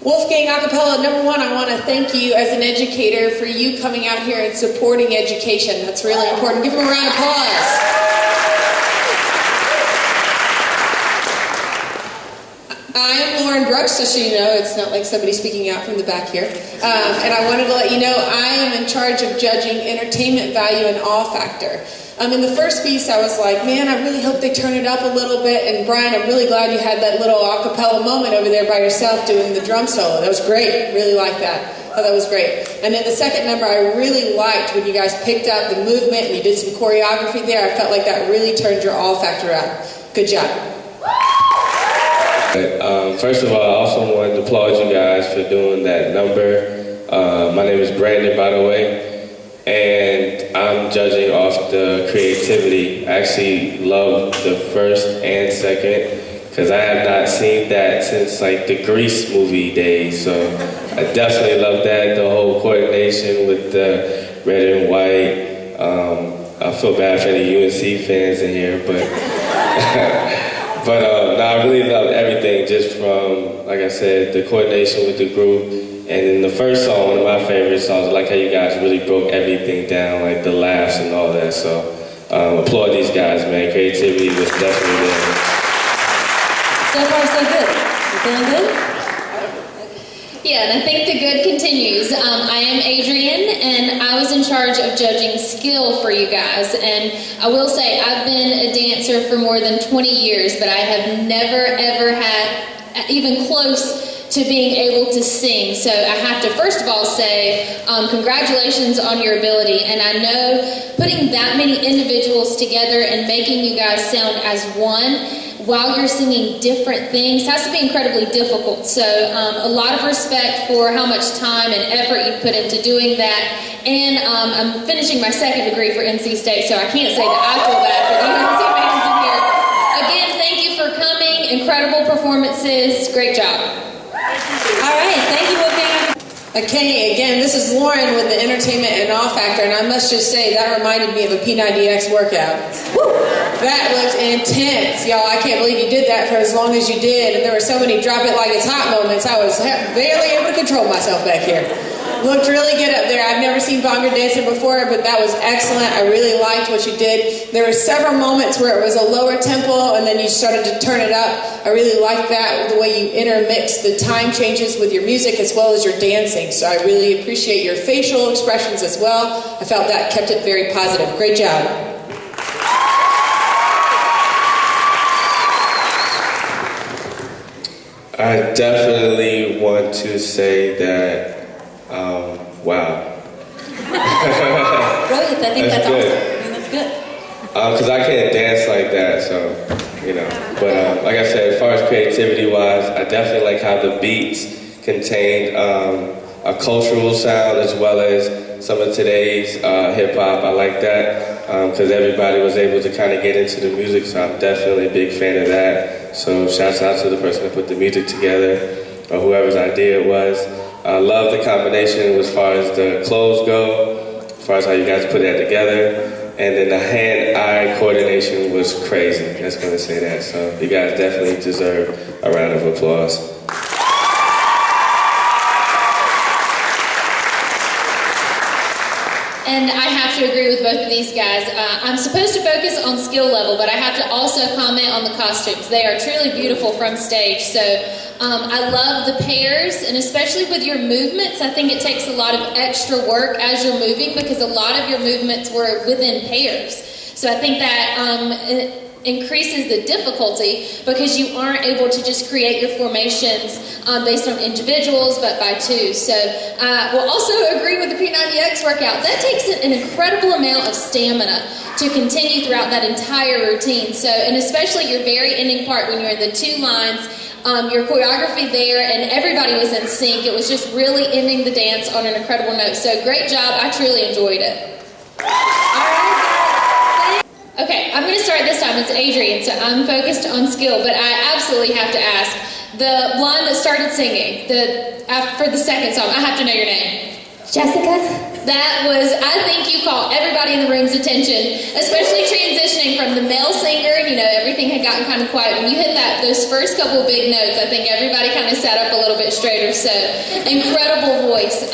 Wolfgang Acapella, number one, I want to thank you as an educator for you coming out here and supporting education. That's really important. Give them a round of applause. I am Lauren Brooks, just so you know, it's not like somebody speaking out from the back here. And I wanted to let you know I am in charge of judging entertainment value and awe factor. In the first piece, I was like, man, I really hope they turn it up a little bit. And Brian, I'm really glad you had that little a cappella moment over there by yourself doing the drum solo. That was great. Really liked that. Oh, that was great. And then the second number, I really liked when you guys picked up the movement and you did some choreography there. I felt like that really turned your awe factor up. Good job. First of all, I also wanted to applaud you guys for doing that number. My name is Brandon, by the way. And I'm judging off the creativity. I actually love the first and second because I have not seen that since like the Grease movie days. So I definitely love that, the whole coordination with the red and white. I feel bad for the UNC fans in here, but no, I really loved everything just from, like I said, the coordination with the group. And in the first song, one of my favorite songs, I like how you guys really broke everything down, like the laughs and all that. So applaud these guys, man. Creativity was definitely there. So far, so good. You feeling good? Yeah, and I think the good continues. I am Adrienne, and I was in charge of judging skill for you guys. And I will say, I've been a dancer for more than 20 years, but I have never, ever had even close to being able to sing. So I have to first of all say congratulations on your ability, and I know putting that many individuals together and making you guys sound as one while you're singing different things has to be incredibly difficult. So a lot of respect for how much time and effort you've put into doing that. And I'm finishing my second degree for NC State, so I can't say that I feel bad for the UNC fans in here. Again, thank you for coming. Incredible performances. Great job. All right, thank you, Wolfgang. Okay, again, this is Lauren with the entertainment and awe factor, and I must just say that reminded me of a P90X workout. Woo! That looked intense, y'all. I can't believe you did that for as long as you did, and there were so many drop it like it's hot moments. I was barely able to control myself back here. Looked really good up there. I've never seen Bongo dancing before, but that was excellent. I really liked what you did. There were several moments where it was a lower tempo, and then you started to turn it up. I really liked that, the way you intermixed the time changes with your music as well as your dancing. So I really appreciate your facial expressions as well. I felt that kept it very positive. Great job. I definitely want to say that, wow. Brilliant, I think that's awesome. I mean, that's good. Because I can't dance like that, so, you know. But like I said, as far as creativity-wise, I definitely like how the beats contained a cultural sound as well as some of today's hip-hop. I like that because everybody was able to kind of get into the music, so I'm definitely a big fan of that. So shouts out to the person that put the music together or whoever's idea it was. I love the combination as far as the clothes go, as far as how you guys put that together. And then the hand-eye coordination was crazy. I'm just going to say that. So you guys definitely deserve a round of applause. And I have to agree with both of these guys. I'm supposed to focus on skill level, but I have to also comment on the costumes. They are truly beautiful from stage. So I love the pairs, and especially with your movements, I think it takes a lot of extra work as you're moving because a lot of your movements were within pairs. So I think that increases the difficulty because you aren't able to just create your formations based on individuals, but by two. So we'll also agree with the P90X workout. That takes an incredible amount of stamina to continue throughout that entire routine. So, and especially your very ending part when you're in the two lines, your choreography there, and everybody was in sync. It was just really ending the dance on an incredible note. So great job. I truly enjoyed it. Okay, I'm going to start this time. It's Adrienne, so I'm focused on skill, but I absolutely have to ask, the blonde that started singing, for the second song, I have to know your name. Jessica? That was, I think you caught everybody in the room's attention, especially transitioning from the male singer, you know, everything had gotten kind of quiet. When you hit those first couple of big notes, I think everybody kind of sat up a little bit straighter. So incredible voice.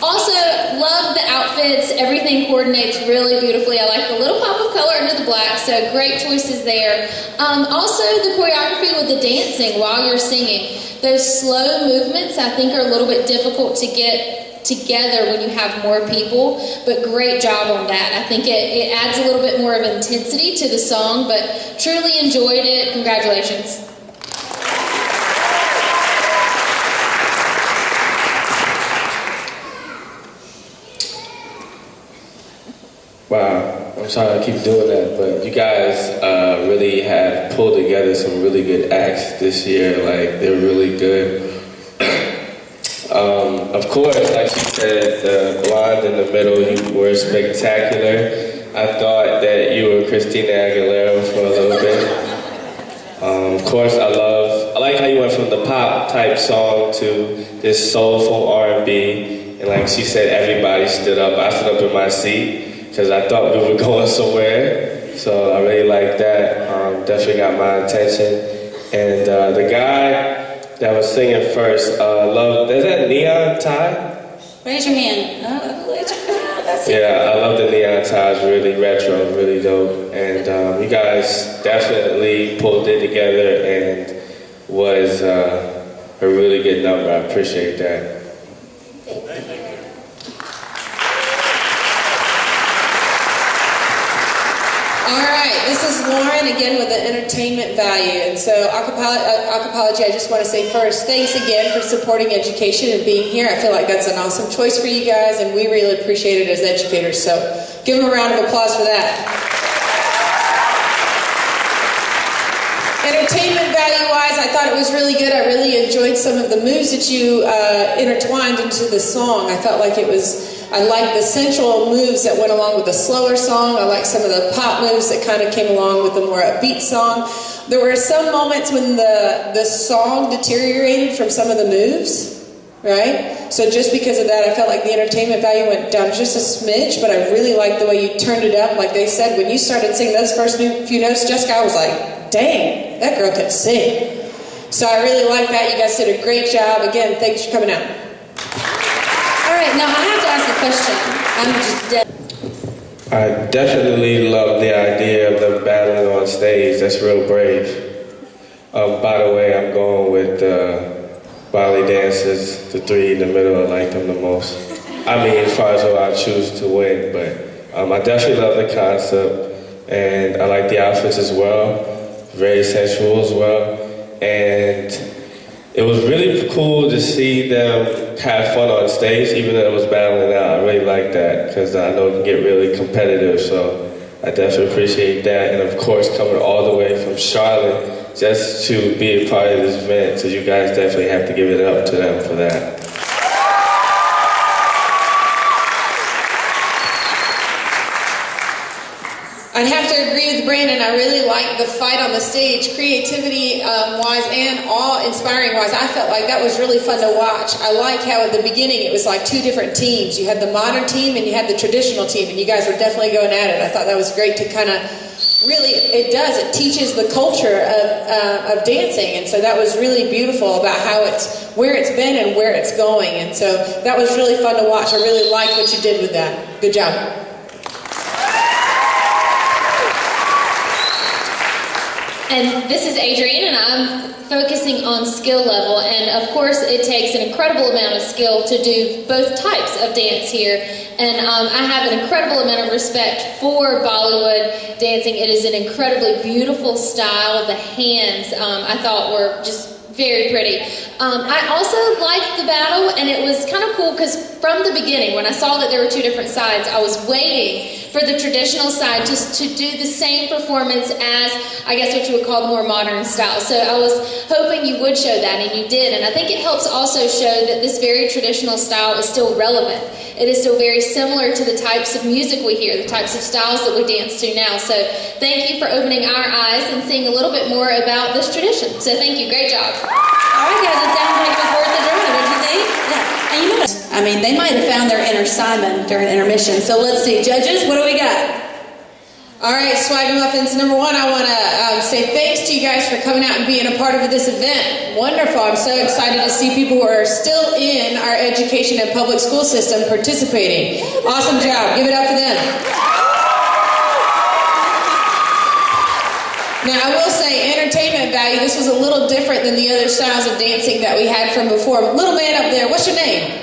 Also, love the outfits. Everything coordinates really beautifully. I like the little pop of color under the black, so great choices there. Also, the choreography with the dancing while you're singing. Those slow movements, I think, are a little bit difficult to get together when you have more people, but great job on that. I think it adds a little bit more of intensity to the song, but truly enjoyed it. Congratulations. Wow, I'm sorry I keep doing that, but you guys really have pulled together some really good acts this year. Like, they're really good. Of course, like you said, the blonde in the middle, you were spectacular. I thought that you were Christina Aguilera for a little bit. Of course, I like how you went from the pop type song to this soulful R&B, and like she said, everybody stood up. I stood up in my seat because I thought we were going somewhere, so I really like that. Definitely got my attention. And the guy that was singing first, is that Neon Tie? Raise your hand. That's it. Yeah, I love the neon ties, really retro, really dope. And you guys definitely pulled it together and was a really good number. I appreciate that. All right, this is Lauren again with the entertainment value. And so, Acapology, I just want to say first, thanks again for supporting education and being here. I feel like that's an awesome choice for you guys, and we really appreciate it as educators. So, give them a round of applause for that. Entertainment value-wise, I thought it was really good. I really enjoyed some of the moves that you intertwined into the song. I felt like I liked the central moves that went along with the slower song. I liked some of the pop moves that kind of came along with the more upbeat song. There were some moments when the song deteriorated from some of the moves, right? So just because of that, I felt like the entertainment value went down just a smidge, but I really liked the way you turned it up. Like they said, when you started singing those first few notes, Jessica, I was like, dang, that girl can sing. So I really like that. You guys did a great job. Again, thanks for coming out. All right, now I have to ask a question. I'm just dead. I definitely love the idea of them battling on stage. That's real brave. By the way, I'm going with Bali dancers, the three in the middle. I like them the most. I mean, as far as who I choose to win, but I definitely love the concept, and I like the outfits as well. Very sensual as well, and it was really cool to see them have fun on stage, even though it was battling out. I really like that, because I know it can get really competitive, so I definitely appreciate that. And of course, coming all the way from Charlotte just to be a part of this event, so you guys definitely have to give it up to them for that. I'd have to agree with Brandon. I really liked the fight on the stage, creativity-wise and awe-inspiring-wise. I felt like that was really fun to watch. I like how at the beginning it was like two different teams. You had the modern team and you had the traditional team, and you guys were definitely going at it. I thought that was great to kind of really, it teaches the culture of dancing, and so that was really beautiful about how where it's been and where it's going, and so that was really fun to watch. I really liked what you did with that. Good job. And this is Adrienne, and I'm focusing on skill level. And of course, it takes an incredible amount of skill to do both types of dance here. And I have an incredible amount of respect for Bollywood dancing. It is an incredibly beautiful style. The hands, I thought, were just very pretty. I also liked the battle, and it was kind of cool because from the beginning, when I saw that there were two different sides, I was waiting for the traditional side just to do the same performance as, I guess, what you would call the more modern style. So I was hoping you would show that, and you did. And I think it helps also show that this very traditional style is still relevant. It is still very similar to the types of music we hear, the types of styles that we dance to now. So thank you for opening our eyes and seeing a little bit more about this tradition. So thank you. Great job. All right, guys, it sounds like it was worth the journey. What did you think? Yeah. And you know what? I mean, they might have found their inner Simon during intermission. So let's see. Judges, what do we got? All right, Swag Muffins. Number one, I want to say thanks to you guys for coming out and being a part of this event. Wonderful. I'm so excited to see people who are still in our education and public school system participating. Awesome job. Give it up for them. Now, I will say, entertainment value, this was a little different than the other styles of dancing that we had from before. Little man up there, what's your name?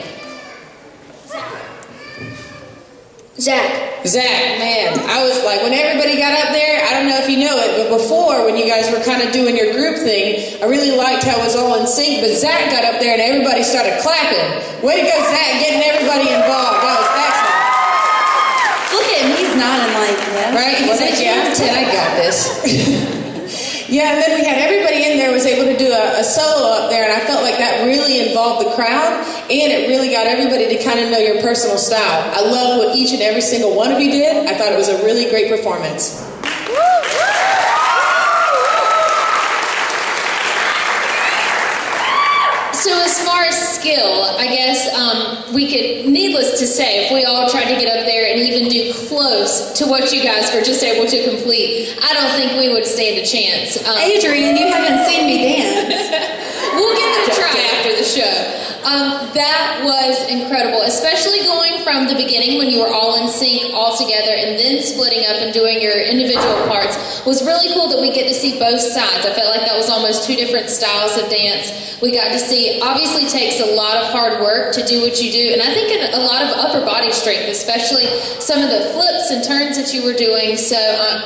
Zach. Zach, man, I was like, when everybody got up there, I don't know if you know it, but before, when you guys were kind of doing your group thing, I really liked how it was all in sync, but Zach got up there and everybody started clapping. Way to go, Zach, getting everybody involved. That was excellent. Look at him, he's nodding like that. Right? He's like, yeah, I'm 10, I got this. Yeah, and then we had everybody in there was able to do a solo up there, and I felt like that really involved the crowd, and it really got everybody to kind of know your personal style. I loved what each and every single one of you did. I thought it was a really great performance. So as far as skill, I guess we could, needless to say, if we all tried to get up there and even do close to what you guys were just able to complete, I don't think we would stand a chance. Adrian, you haven't seen me dance. We'll give it a try after the show. That was incredible, especially going from the beginning when you were all in sync, all together, and then splitting up and doing your individual parts was really cool that we get to see both sides. I felt like that was almost two different styles of dance. We got to see, obviously takes a lot of hard work to do what you do, and I think a lot of upper body strength, especially some of the flips and turns that you were doing. So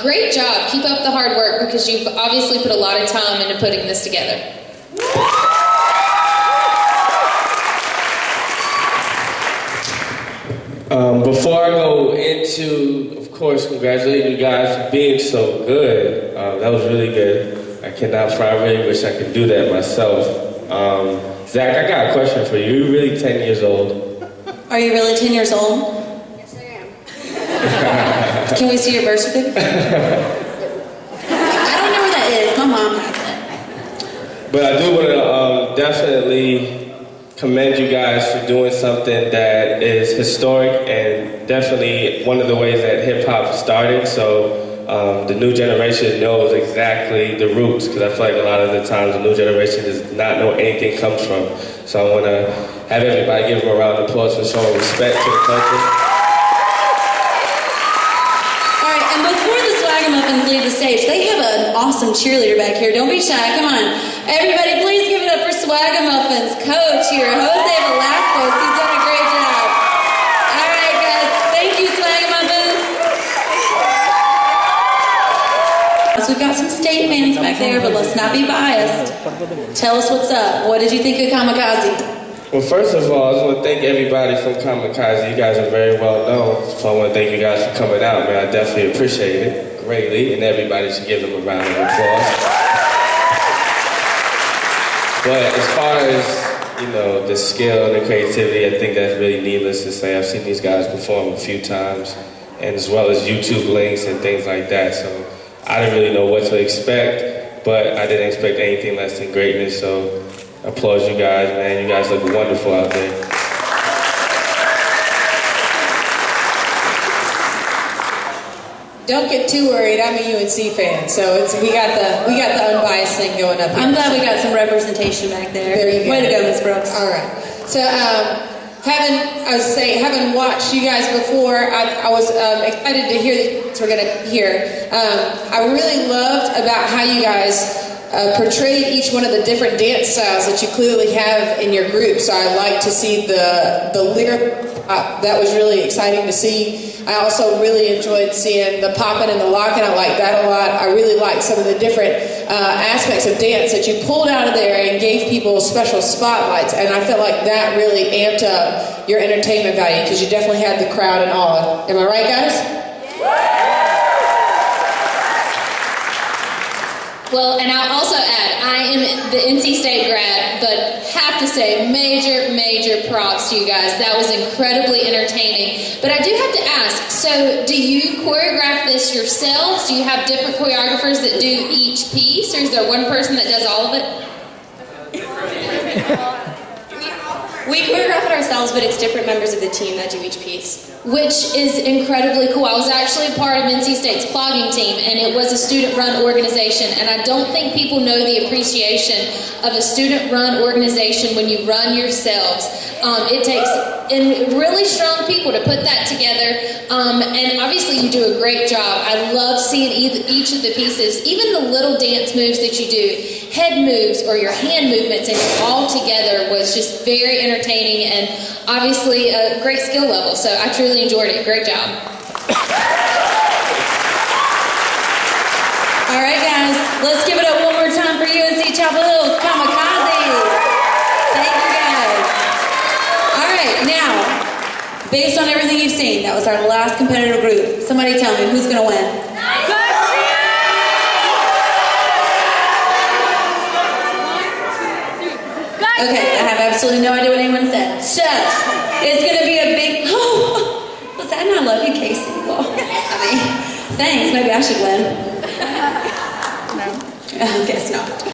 great job. Keep up the hard work because you've obviously put a lot of time into putting this together. Before I go into, of course, congratulating you guys for being so good. That was really good. I really wish I could do that myself. Zach, I got a question for you. You're really 10 years old. Are you really 10 years old? Yes, I am. Can we see your birth certificate? I don't know where that is. My mom has it. But I do want to definitely commend you guys for doing something that is historic and definitely one of the ways that hip-hop started. So the new generation knows exactly the roots, because I feel like a lot of the times the new generation does not know anything comes from. So I want to have everybody give them a round of applause for showing respect to the country. All right, and before the Swagamuffins leave the stage, they have an awesome cheerleader back here. Don't be shy. Come on. Everybody, please give it up for Swagamuffins coach here, Jose Velasquez. He's done a great job. All right, guys. Thank you, Swagamuffins. So we've got some state fans back there, but let's not be biased. Tell us what's up. What did you think of Kamikaze? Well, first of all, I just want to thank everybody from Kamikaze. You guys are very well known, so I want to thank you guys for coming out, man. I definitely appreciate it greatly, and everybody should give them a round of applause. But as far as, you know, the skill and the creativity, I think that's really needless to say. I've seen these guys perform a few times, and as well as YouTube links and things like that, so I didn't really know what to expect, but I didn't expect anything less than greatness, so I applaud you guys, man. You guys look wonderful out there. Don't get too worried. I'm a UNC fan, so we got the unbiased thing going up here. I'm glad we got some representation back there. There you go. Way to go, Miss Brooks. All right. So, having watched you guys before, I was excited to hear what we're going to hear. I really loved about how you guys portrayed each one of the different dance styles that you clearly have in your group. So I like to see the lyric. That was really exciting to see. I also really enjoyed seeing the popping and the locking. I like that a lot. I really liked some of the different aspects of dance that you pulled out of there and gave people special spotlights. And I felt like that really amped up your entertainment value because you definitely had the crowd in awe. Am I right, guys? Well, and I'll also add, I am the NC State grad, but have to say major props to you guys. That was incredibly entertaining. But I do have to ask, so do you choreograph this yourselves? Do you have different choreographers that do each piece, or is there one person that does all of it? We all We choreograph it ourselves, but it's different members of the team that do each piece. Which is incredibly cool. I was actually a part of NC State's clogging team, and it was a student-run organization, and I don't think people know the appreciation of a student-run organization when you run yourselves. It takes really strong people to put that together, and obviously you do a great job. I love seeing each of the pieces, even the little dance moves that you do, head moves or your hand movements, and all together was just very entertaining and obviously a great skill level. So I truly enjoyed it. Great job. All right, guys, let's give it up one more time for UNC Chapel Hill's Kamikaze. Thank you, guys. All right, now, based on everything you've seen, that was our last competitive group. Somebody tell me, who's going to win? Okay, I have absolutely no idea what anyone said. Shush. It's going to be a big... Oh, was that not love you, Casey? Well, I mean, thanks. Maybe I should win. No. I guess not.